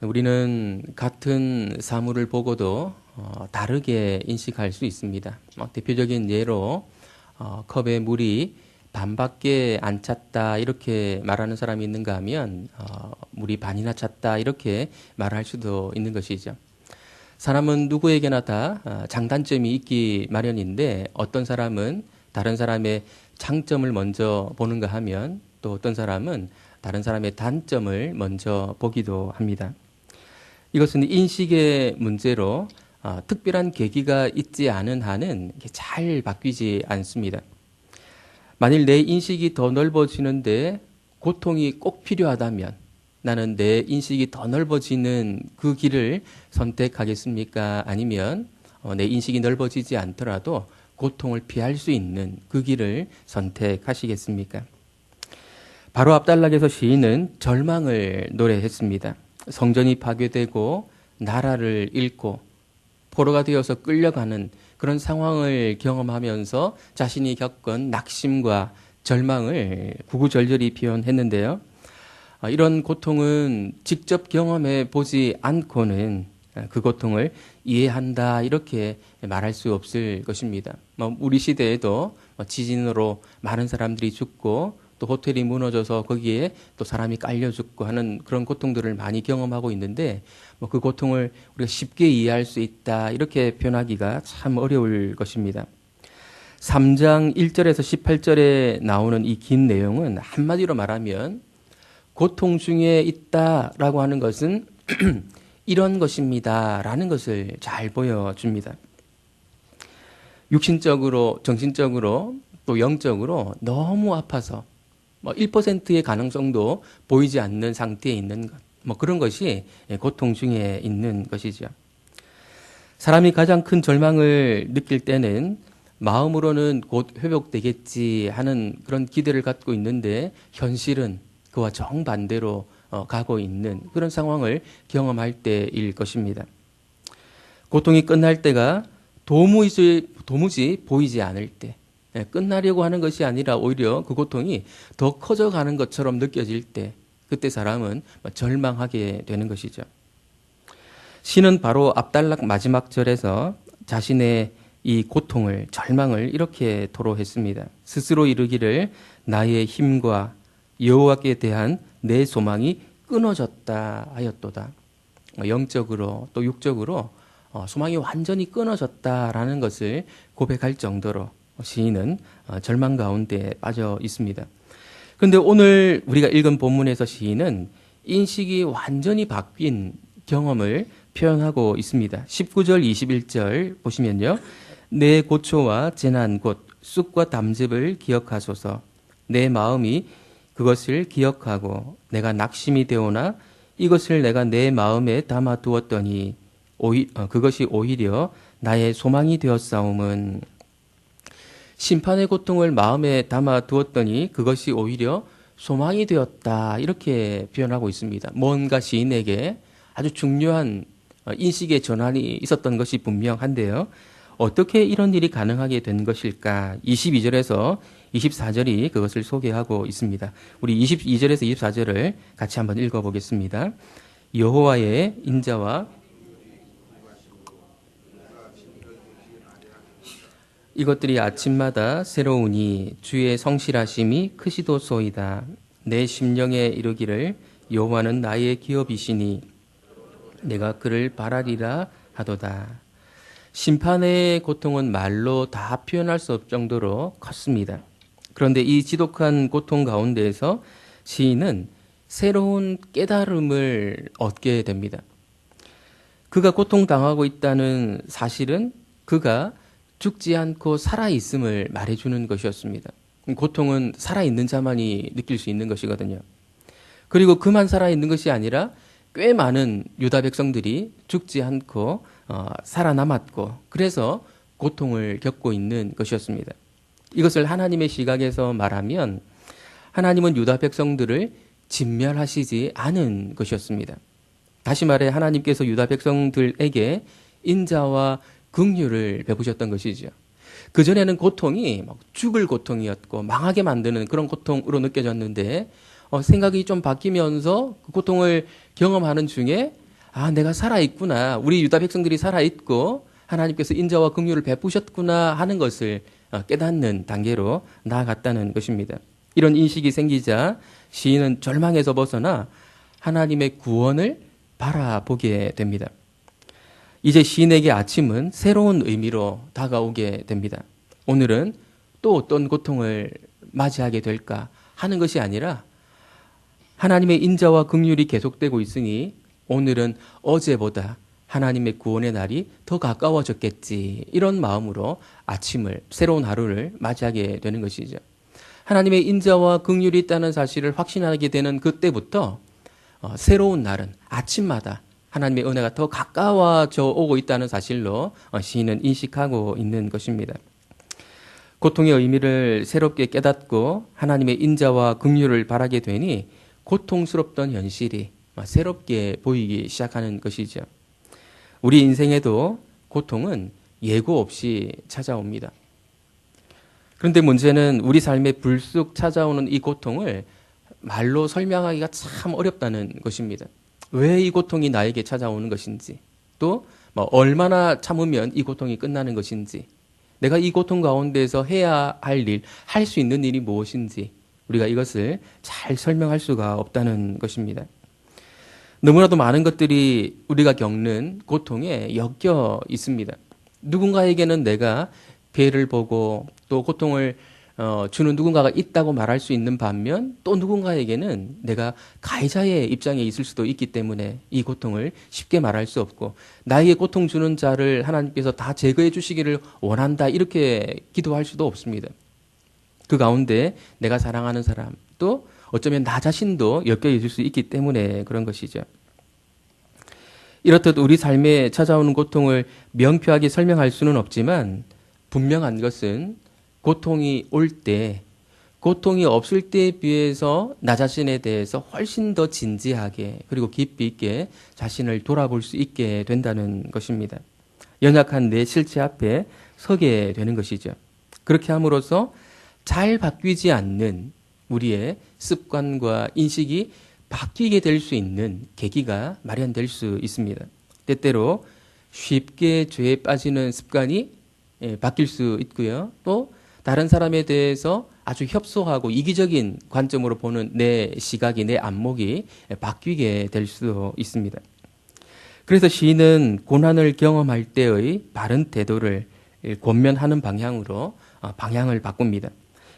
우리는 같은 사물을 보고도 다르게 인식할 수 있습니다. 대표적인 예로 컵에 물이 반밖에 안 찼다 이렇게 말하는 사람이 있는가 하면 물이 반이나 찼다 이렇게 말할 수도 있는 것이죠. 사람은 누구에게나 다 장단점이 있기 마련인데 어떤 사람은 다른 사람의 장점을 먼저 보는가 하면 또 어떤 사람은 다른 사람의 단점을 먼저 보기도 합니다. 이것은 인식의 문제로 특별한 계기가 있지 않은 한은 잘 바뀌지 않습니다. 만일 내 인식이 더 넓어지는데 고통이 꼭 필요하다면 나는 내 인식이 더 넓어지는 그 길을 선택하겠습니까? 아니면 내 인식이 넓어지지 않더라도 고통을 피할 수 있는 그 길을 선택하시겠습니까? 바로 앞단락에서 시인은 절망을 노래했습니다. 성전이 파괴되고 나라를 잃고 포로가 되어서 끌려가는 그런 상황을 경험하면서 자신이 겪은 낙심과 절망을 구구절절히 표현했는데요. 이런 고통은 직접 경험해 보지 않고는 그 고통을 이해한다 이렇게 말할 수 없을 것입니다. 우리 시대에도 지진으로 많은 사람들이 죽고 또 호텔이 무너져서 거기에 또 사람이 깔려 죽고 하는 그런 고통들을 많이 경험하고 있는데 그 고통을 우리가 쉽게 이해할 수 있다 이렇게 표현하기가 참 어려울 것입니다. 3장 1절에서 18절에 나오는 이 긴 내용은 한마디로 말하면 고통 중에 있다라고 하는 것은 이런 것입니다 라는 것을 잘 보여줍니다. 육신적으로 정신적으로 또 영적으로 너무 아파서 1%의 가능성도 보이지 않는 상태에 있는 것, 그런 것이 고통 중에 있는 것이죠. 사람이 가장 큰 절망을 느낄 때는 마음으로는 곧 회복되겠지 하는 그런 기대를 갖고 있는데 현실은 그와 정반대로 가고 있는 그런 상황을 경험할 때일 것입니다. 고통이 끝날 때가 도무지 보이지 않을 때, 끝나려고 하는 것이 아니라 오히려 그 고통이 더 커져가는 것처럼 느껴질 때, 그때 사람은 절망하게 되는 것이죠. 시는 바로 앞단락 마지막 절에서 자신의 이 고통을, 절망을 이렇게 토로했습니다. 스스로 이르기를 나의 힘과 여호와께 대한 내 소망이 끊어졌다 하였도다. 영적으로 또 육적으로 소망이 완전히 끊어졌다라는 것을 고백할 정도로 시인은 절망 가운데 빠져 있습니다. 그런데 오늘 우리가 읽은 본문에서 시인은 인식이 완전히 바뀐 경험을 표현하고 있습니다. 19절 21절 보시면요. 내 고초와 재난 곧 쑥과 담즙을 기억하소서. 내 마음이 그것을 기억하고 내가 낙심이 되오나 이것을 내가 내 마음에 담아두었더니 그것이 오히려 나의 소망이 되었사옴은 심판의 고통을 마음에 담아두었더니 그것이 오히려 소망이 되었다 이렇게 표현하고 있습니다. 뭔가 시인에게 아주 중요한 인식의 전환이 있었던 것이 분명한데요. 어떻게 이런 일이 가능하게 된 것일까? 22절에서 24절이 그것을 소개하고 있습니다. 우리 22절에서 24절을 같이 한번 읽어보겠습니다. 여호와의 인자와 이것들이 아침마다 새로우니 주의 성실하심이 크시도소이다. 내 심령에 이르기를 여호와는 나의 기업이시니 내가 그를 바라리라 하도다. 심판의 고통은 말로 다 표현할 수 없을 정도로 컸습니다. 그런데 이 지독한 고통 가운데에서 시인은 새로운 깨달음을 얻게 됩니다. 그가 고통당하고 있다는 사실은 그가 죽지 않고 살아있음을 말해주는 것이었습니다. 고통은 살아있는 자만이 느낄 수 있는 것이거든요. 그리고 그만 살아있는 것이 아니라 꽤 많은 유다 백성들이 죽지 않고 살아남았고 그래서 고통을 겪고 있는 것이었습니다. 이것을 하나님의 시각에서 말하면 하나님은 유다 백성들을 진멸하시지 않은 것이었습니다. 다시 말해 하나님께서 유다 백성들에게 인자와 긍휼을 베푸셨던 것이죠. 그전에는 고통이 죽을 고통이었고 망하게 만드는 그런 고통으로 느껴졌는데 생각이 좀 바뀌면서 그 고통을 경험하는 중에 아, 내가 살아있구나. 우리 유다 백성들이 살아있고 하나님께서 인자와 긍휼을 베푸셨구나 하는 것을 깨닫는 단계로 나아갔다는 것입니다. 이런 인식이 생기자 시인은 절망에서 벗어나 하나님의 구원을 바라보게 됩니다. 이제 시인에게 아침은 새로운 의미로 다가오게 됩니다. 오늘은 또 어떤 고통을 맞이하게 될까 하는 것이 아니라 하나님의 인자와 긍휼이 계속되고 있으니 오늘은 어제보다 하나님의 구원의 날이 더 가까워졌겠지. 이런 마음으로 아침을, 새로운 하루를 맞이하게 되는 것이죠. 하나님의 인자와 긍휼이 있다는 사실을 확신하게 되는 그때부터 새로운 날은 아침마다 하나님의 은혜가 더 가까워져 오고 있다는 사실로 시인은 인식하고 있는 것입니다. 고통의 의미를 새롭게 깨닫고 하나님의 인자와 긍휼을 바라게 되니 고통스럽던 현실이 새롭게 보이기 시작하는 것이죠. 우리 인생에도 고통은 예고 없이 찾아옵니다. 그런데 문제는 우리 삶에 불쑥 찾아오는 이 고통을 말로 설명하기가 참 어렵다는 것입니다. 왜 이 고통이 나에게 찾아오는 것인지, 또 얼마나 참으면 이 고통이 끝나는 것인지, 내가 이 고통 가운데서 해야 할 일, 할 수 있는 일이 무엇인지 우리가 이것을 잘 설명할 수가 없다는 것입니다. 너무나도 많은 것들이 우리가 겪는 고통에 엮여 있습니다. 누군가에게는 내가 피해를 보고 또 고통을 주는 누군가가 있다고 말할 수 있는 반면 또 누군가에게는 내가 가해자의 입장에 있을 수도 있기 때문에 이 고통을 쉽게 말할 수 없고, 나에게 고통 주는 자를 하나님께서 다 제거해 주시기를 원한다 이렇게 기도할 수도 없습니다. 그 가운데 내가 사랑하는 사람, 또 어쩌면 나 자신도 엮여 있을 수 있기 때문에 그런 것이죠. 이렇듯 우리 삶에 찾아오는 고통을 명쾌하게 설명할 수는 없지만 분명한 것은 고통이 올 때, 고통이 없을 때에 비해서 나 자신에 대해서 훨씬 더 진지하게 그리고 깊이 있게 자신을 돌아볼 수 있게 된다는 것입니다. 연약한 내 실체 앞에 서게 되는 것이죠. 그렇게 함으로써 잘 바뀌지 않는 우리의 습관과 인식이 바뀌게 될 수 있는 계기가 마련될 수 있습니다. 때때로 쉽게 죄에 빠지는 습관이 바뀔 수 있고요. 또 다른 사람에 대해서 아주 협소하고 이기적인 관점으로 보는 내 시각이, 내 안목이 바뀌게 될 수도 있습니다. 그래서 시인은 고난을 경험할 때의 바른 태도를 권면하는 방향으로 방향을 바꿉니다.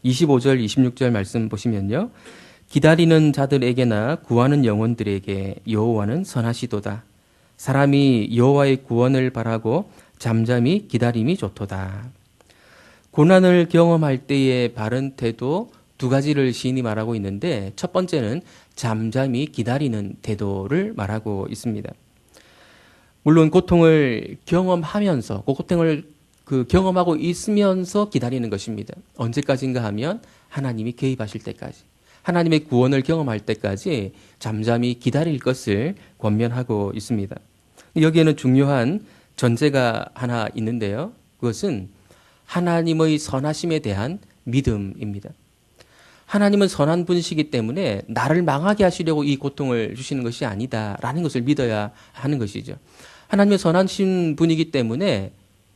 25절, 26절 말씀 보시면요. 기다리는 자들에게나 구하는 영혼들에게 여호와는 선하시도다. 사람이 여호와의 구원을 바라고 잠잠히 기다림이 좋도다. 고난을 경험할 때의 바른 태도 두 가지를 시인이 말하고 있는데, 첫 번째는 잠잠히 기다리는 태도를 말하고 있습니다. 물론 고통을 경험하면서, 고통을 경험하고 있으면서 기다리는 것입니다. 언제까지인가 하면 하나님이 개입하실 때까지, 하나님의 구원을 경험할 때까지 잠잠히 기다릴 것을 권면하고 있습니다. 여기에는 중요한 전제가 하나 있는데요. 그것은 하나님의 선하심에 대한 믿음입니다. 하나님은 선한 분이시기 때문에 나를 망하게 하시려고 이 고통을 주시는 것이 아니다라는 것을 믿어야 하는 것이죠. 하나님의 선하신 분이기 때문에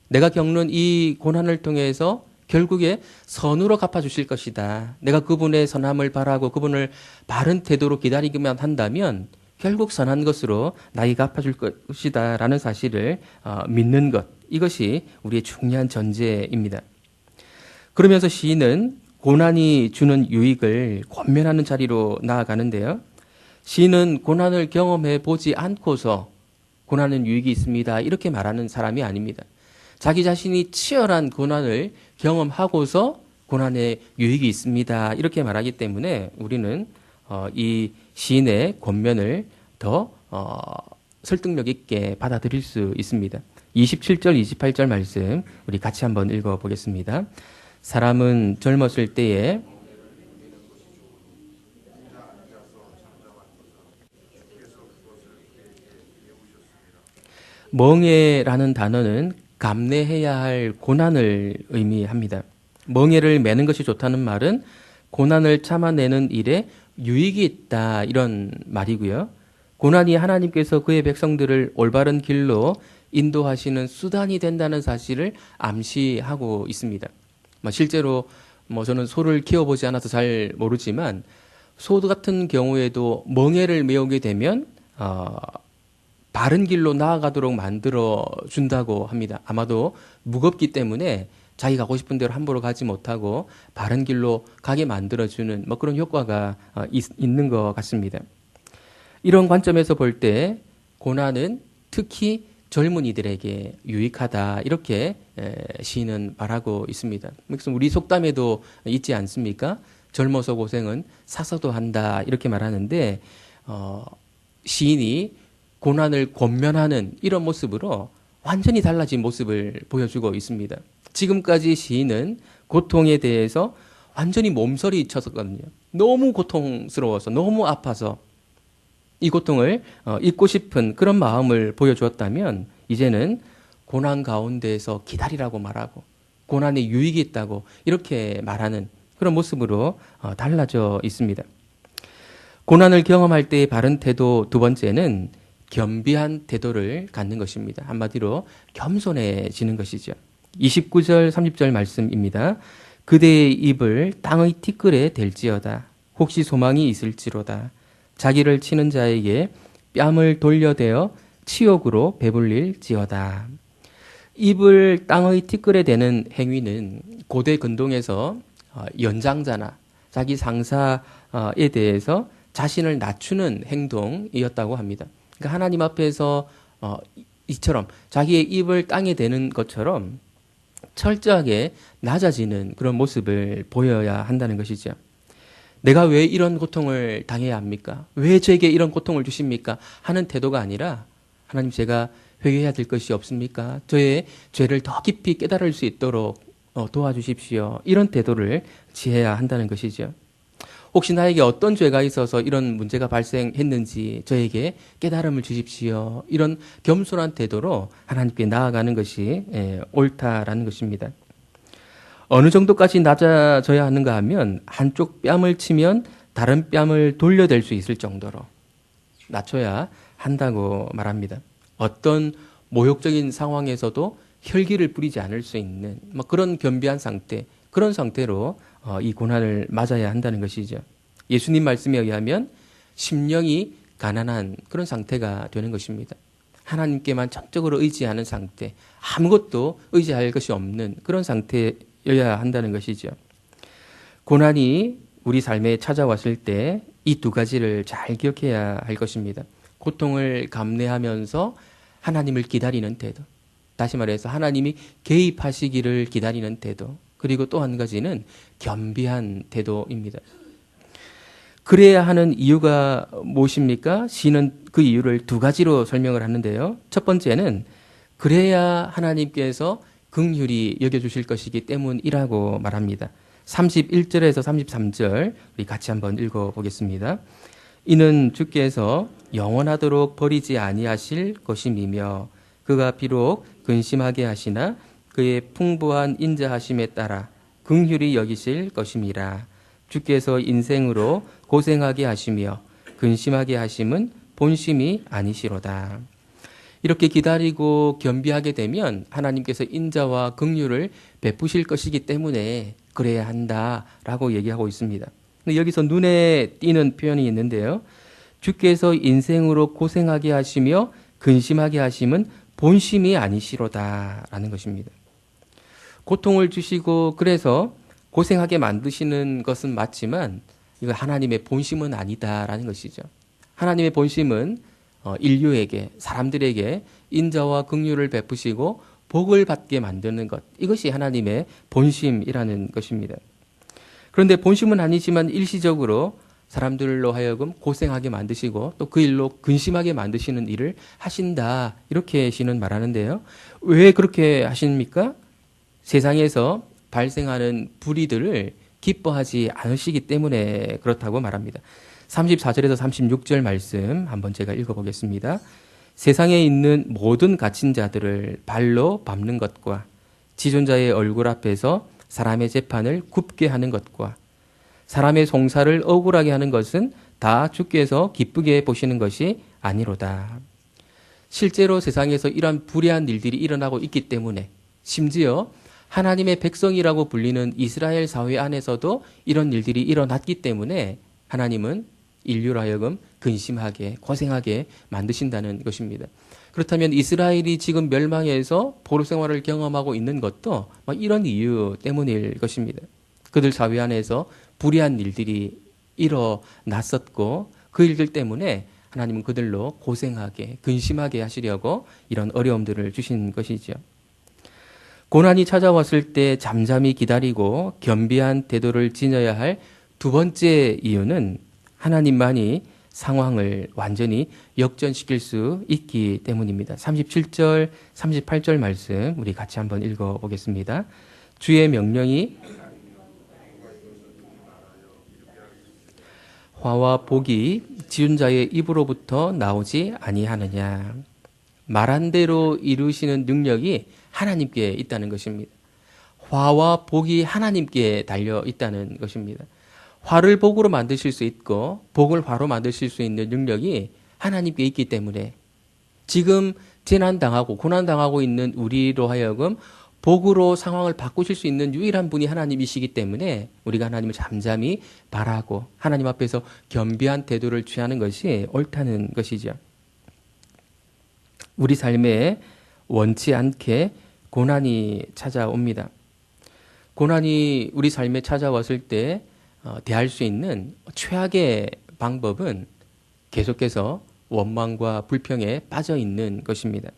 내가 겪는 이 고난을 통해서 결국에 선으로 갚아주실 것이다. 내가 그분의 선함을 바라고 그분을 바른 태도로 기다리기만 한다면 결국 선한 것으로 나에게 갚아줄 것이다 라는 사실을 믿는 것, 이것이 우리의 중요한 전제입니다. 그러면서 시인은 고난이 주는 유익을 권면하는 자리로 나아가는데요. 시인은 고난을 경험해 보지 않고서 고난은 유익이 있습니다 이렇게 말하는 사람이 아닙니다. 자기 자신이 치열한 고난을 경험하고서 고난에 유익이 있습니다 이렇게 말하기 때문에 우리는 이 시인의 권면을 더 설득력 있게 받아들일 수 있습니다. 27절, 28절 말씀 우리 같이 한번 읽어보겠습니다. 사람은 젊었을 때에 멍에라는 단어는 감내해야 할 고난을 의미합니다. 멍에를 매는 것이 좋다는 말은 고난을 참아내는 일에 유익이 있다 이런 말이고요. 고난이 하나님께서 그의 백성들을 올바른 길로 인도하시는 수단이 된다는 사실을 암시하고 있습니다. 실제로 저는 소를 키워보지 않아서 잘 모르지만 소 같은 경우에도 멍에를 메우게 되면 바른 길로 나아가도록 만들어 준다고 합니다. 아마도 무겁기 때문에 자기 가고 싶은 대로 함부로 가지 못하고 바른 길로 가게 만들어주는 그런 효과가 있는 것 같습니다. 이런 관점에서 볼 때 고난은 특히 젊은이들에게 유익하다 이렇게 시인은 말하고 있습니다. 그래서 우리 속담에도 있지 않습니까? 젊어서 고생은 사서도 한다 이렇게 말하는데 시인이 고난을 권면하는 이런 모습으로 완전히 달라진 모습을 보여주고 있습니다. 지금까지 시인은 고통에 대해서 완전히 몸서리 쳤었거든요. 너무 고통스러워서 너무 아파서 이 고통을 잊고 싶은 그런 마음을 보여주었다면 이제는 고난 가운데에서 기다리라고 말하고 고난에 유익이 있다고 이렇게 말하는 그런 모습으로 달라져 있습니다. 고난을 경험할 때의 바른 태도 두 번째는 겸비한 태도를 갖는 것입니다. 한마디로 겸손해지는 것이죠. 29절 30절 말씀입니다. 그대의 입을 땅의 티끌에 댈지어다. 혹시 소망이 있을지로다. 자기를 치는 자에게 뺨을 돌려대어 치욕으로 배불릴지어다. 입을 땅의 티끌에 대는 행위는 고대 근동에서 연장자나 자기 상사에 대해서 자신을 낮추는 행동이었다고 합니다. 그러니까 하나님 앞에서 이처럼 자기의 입을 땅에 대는 것처럼 철저하게 낮아지는 그런 모습을 보여야 한다는 것이죠. 내가 왜 이런 고통을 당해야 합니까? 왜 저에게 이런 고통을 주십니까? 하는 태도가 아니라 하나님 제가 회개해야 될 것이 없습니까? 저의 죄를 더 깊이 깨달을 수 있도록 도와주십시오. 이런 태도를 취해야 한다는 것이죠. 혹시 나에게 어떤 죄가 있어서 이런 문제가 발생했는지 저에게 깨달음을 주십시오. 이런 겸손한 태도로 하나님께 나아가는 것이 옳다라는 것입니다. 어느 정도까지 낮아져야 하는가 하면 한쪽 뺨을 치면 다른 뺨을 돌려댈 수 있을 정도로 낮춰야 한다고 말합니다. 어떤 모욕적인 상황에서도 혈기를 부리지 않을 수 있는 그런 겸비한 상태, 그런 상태로 이 고난을 맞아야 한다는 것이죠. 예수님 말씀에 의하면 심령이 가난한 그런 상태가 되는 것입니다. 하나님께만 전적으로 의지하는 상태, 아무것도 의지할 것이 없는 그런 상태여야 한다는 것이죠. 고난이 우리 삶에 찾아왔을 때 이 두 가지를 잘 기억해야 할 것입니다. 고통을 감내하면서 하나님을 기다리는 태도, 다시 말해서 하나님이 개입하시기를 기다리는 태도, 그리고 또 한 가지는 겸비한 태도입니다. 그래야 하는 이유가 무엇입니까? 시는 그 이유를 두 가지로 설명을 하는데요. 첫 번째는 그래야 하나님께서 긍휼히 여겨주실 것이기 때문이라고 말합니다. 31절에서 33절 우리 같이 한번 읽어보겠습니다. 이는 주께서 영원하도록 버리지 아니하실 것임이며 그가 비록 근심하게 하시나 그의 풍부한 인자하심에 따라 긍휼히 여기실 것임이라. 주께서 인생으로 고생하게 하시며 근심하게 하심은 본심이 아니시로다. 이렇게 기다리고 겸비하게 되면 하나님께서 인자와 긍휼을 베푸실 것이기 때문에 그래야 한다라고 얘기하고 있습니다. 근데 여기서 눈에 띄는 표현이 있는데요. 주께서 인생으로 고생하게 하시며 근심하게 하심은 본심이 아니시로다라는 것입니다. 고통을 주시고 그래서 고생하게 만드시는 것은 맞지만 이거 하나님의 본심은 아니다라는 것이죠. 하나님의 본심은 인류에게, 사람들에게 인자와 긍휼을 베푸시고 복을 받게 만드는 것, 이것이 하나님의 본심이라는 것입니다. 그런데 본심은 아니지만 일시적으로 사람들로 하여금 고생하게 만드시고 또 그 일로 근심하게 만드시는 일을 하신다, 이렇게 시는 말하는데요. 왜 그렇게 하십니까? 세상에서 발생하는 불의들을 기뻐하지 않으시기 때문에 그렇다고 말합니다. 34절에서 36절 말씀 한번 제가 읽어보겠습니다. 세상에 있는 모든 갇힌 자들을 발로 밟는 것과 지존자의 얼굴 앞에서 사람의 재판을 굽게 하는 것과 사람의 송사를 억울하게 하는 것은 다 주께서 기쁘게 보시는 것이 아니로다. 실제로 세상에서 이러한 불의한 일들이 일어나고 있기 때문에 심지어 하나님의 백성이라고 불리는 이스라엘 사회 안에서도 이런 일들이 일어났기 때문에 하나님은 인류로 하여금 근심하게 고생하게 만드신다는 것입니다. 그렇다면 이스라엘이 지금 멸망해서 포로 생활을 경험하고 있는 것도 이런 이유 때문일 것입니다. 그들 사회 안에서 불의한 일들이 일어났었고 그 일들 때문에 하나님은 그들로 고생하게 근심하게 하시려고 이런 어려움들을 주신 것이죠. 고난이 찾아왔을 때 잠잠히 기다리고 겸비한 태도를 지녀야 할 두 번째 이유는 하나님만이 상황을 완전히 역전시킬 수 있기 때문입니다. 37절, 38절 말씀 우리 같이 한번 읽어보겠습니다. 주의 명령이 화와 복이 지은 자의 입으로부터 나오지 아니하느냐. 말한 대로 이루시는 능력이 하나님께 있다는 것입니다. 화와 복이 하나님께 달려 있다는 것입니다. 화를 복으로 만드실 수 있고 복을 화로 만드실 수 있는 능력이 하나님께 있기 때문에 지금 재난당하고 고난당하고 있는 우리로 하여금 복으로 상황을 바꾸실 수 있는 유일한 분이 하나님이시기 때문에 우리가 하나님을 잠잠히 바라고 하나님 앞에서 겸비한 태도를 취하는 것이 옳다는 것이죠. 우리 삶에 원치 않게 고난이 찾아옵니다. 고난이 우리 삶에 찾아왔을 때 대할 수 있는 최악의 방법은 계속해서 원망과 불평에 빠져 있는 것입니다.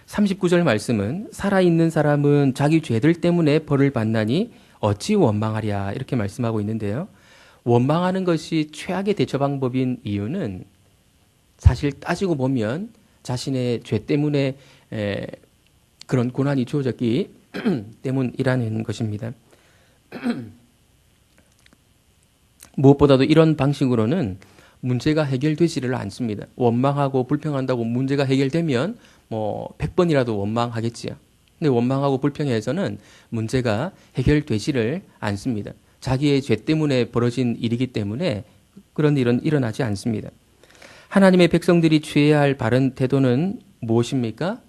39절 말씀은 살아있는 사람은 자기 죄들 때문에 벌을 받나니 어찌 원망하랴 이렇게 말씀하고 있는데요. 원망하는 것이 최악의 대처 방법인 이유는 사실 따지고 보면 자신의 죄 때문에 그런 고난이 주어졌기 때문이라는 것입니다. 무엇보다도 이런 방식으로는 문제가 해결되지를 않습니다. 원망하고 불평한다고 문제가 해결되면 100번이라도 원망하겠지요. 근데 원망하고 불평해서는 문제가 해결되지를 않습니다. 자기의 죄 때문에 벌어진 일이기 때문에 그런 일은 일어나지 않습니다. 하나님의 백성들이 취해야 할 바른 태도는 무엇입니까?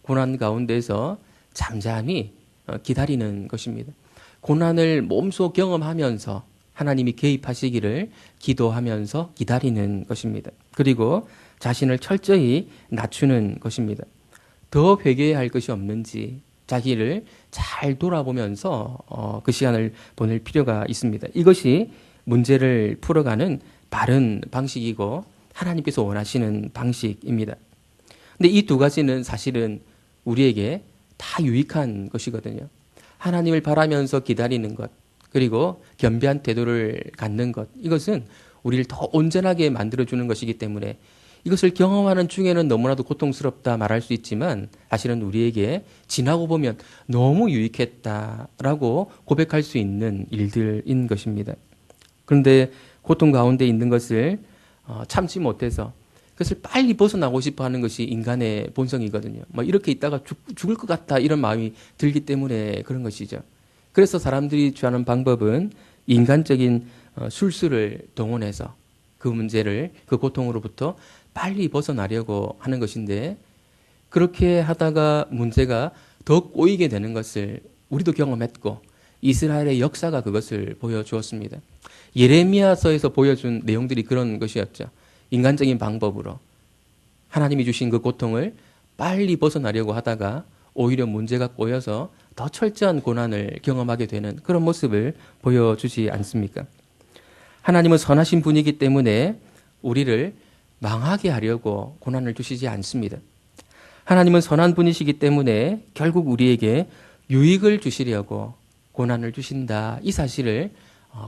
고난 가운데서 잠잠히 기다리는 것입니다. 고난을 몸소 경험하면서 하나님이 개입하시기를 기도하면서 기다리는 것입니다. 그리고 자신을 철저히 낮추는 것입니다. 더 회개해야 할 것이 없는지 자기를 잘 돌아보면서 그 시간을 보낼 필요가 있습니다. 이것이 문제를 풀어가는 바른 방식이고 하나님께서 원하시는 방식입니다. 근데 이 두 가지는 사실은 우리에게 다 유익한 것이거든요. 하나님을 바라면서 기다리는 것, 그리고 겸비한 태도를 갖는 것, 이것은 우리를 더 온전하게 만들어주는 것이기 때문에 이것을 경험하는 중에는 너무나도 고통스럽다 말할 수 있지만 사실은 우리에게 지나고 보면 너무 유익했다라고 고백할 수 있는 일들인 것입니다. 그런데 고통 가운데 있는 것을 참지 못해서 그것을 빨리 벗어나고 싶어 하는 것이 인간의 본성이거든요. 이렇게 있다가 죽을 것 같다 이런 마음이 들기 때문에 그런 것이죠. 그래서 사람들이 취하는 방법은 인간적인 술수를 동원해서 그 문제를 그 고통으로부터 빨리 벗어나려고 하는 것인데 그렇게 하다가 문제가 더 꼬이게 되는 것을 우리도 경험했고 이스라엘의 역사가 그것을 보여주었습니다. 예레미야서에서 보여준 내용들이 그런 것이었죠. 인간적인 방법으로 하나님이 주신 그 고통을 빨리 벗어나려고 하다가 오히려 문제가 꼬여서 더 철저한 고난을 경험하게 되는 그런 모습을 보여주지 않습니까? 하나님은 선하신 분이기 때문에 우리를 망하게 하려고 고난을 주시지 않습니다. 하나님은 선한 분이시기 때문에 결국 우리에게 유익을 주시려고 고난을 주신다. 이 사실을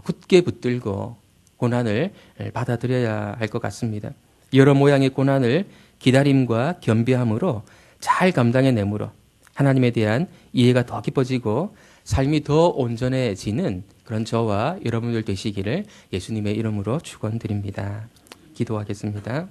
굳게 붙들고 고난을 받아들여야 할 것 같습니다. 여러 모양의 고난을 기다림과 겸비함으로 잘 감당해내므로 하나님에 대한 이해가 더 깊어지고 삶이 더 온전해지는 그런 저와 여러분들 되시기를 예수님의 이름으로 축원드립니다. 기도하겠습니다.